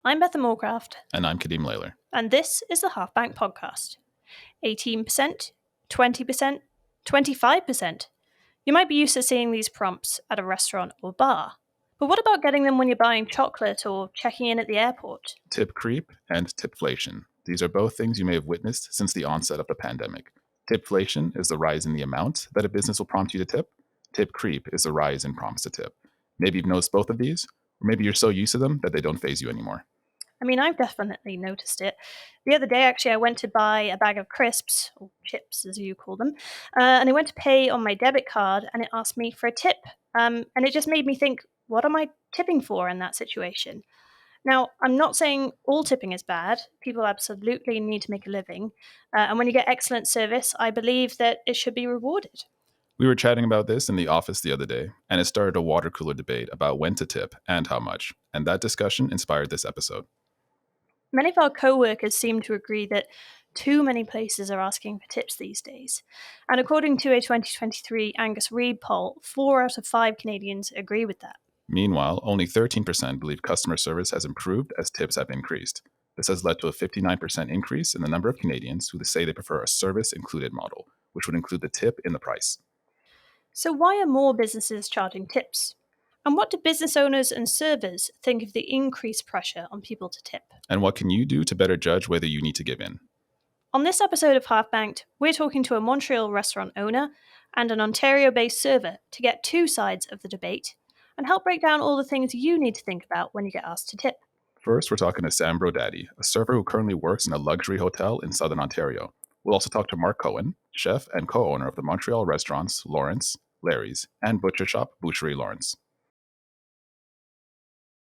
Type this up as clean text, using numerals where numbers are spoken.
I'm Bethan Moorcraft. And I'm Cadeem Lalor. And this is the Half Bank Podcast. 18%, 20%, 25%. You might be used to seeing these prompts at a restaurant or bar. But what about getting them when you're buying chocolate or checking in at the airport? Tip creep and tipflation. These are both things you may have witnessed since the onset of the pandemic. Tipflation is the rise in the amount that a business will prompt you to tip. Tip creep is the rise in prompts to tip. Maybe you've noticed both of these, or maybe you're so used to them that they don't faze you anymore. I mean, I've definitely noticed it. The other day, actually, I went to buy a bag of crisps, or chips as you call them, and I went to pay on my debit card, and it asked me for a tip. And it just made me think, what am I tipping for in that situation? Now, I'm not saying all tipping is bad. People absolutely need to make a living. And when you get excellent service, I believe that it should be rewarded. We were chatting about this in the office the other day, and it started a water cooler debate about when to tip and how much. And that discussion inspired this episode. Many of our co-workers seem to agree that too many places are asking for tips these days. And according to a 2023 Angus Reid poll, 4 out of 5 Canadians agree with that. Meanwhile, only 13% believe customer service has improved as tips have increased. This has led to a 59% increase in the number of Canadians who say they prefer a service-included model, which would include the tip in the price. So why are more businesses charging tips? And what do business owners and servers think of the increased pressure on people to tip? And what can you do to better judge whether you need to give in? On this episode of Half Banked, we're talking to a Montreal restaurant owner and an Ontario-based server to get two sides of the debate and help break down all the things you need to think about when you get asked to tip. First, we're talking to Sam Brodaddy, a server who currently works in a luxury hotel in Southern Ontario. We'll also talk to Mark Cohen, chef and co-owner of the Montreal restaurants Lawrence, Larry's, and butcher shop Boucherie Lawrence.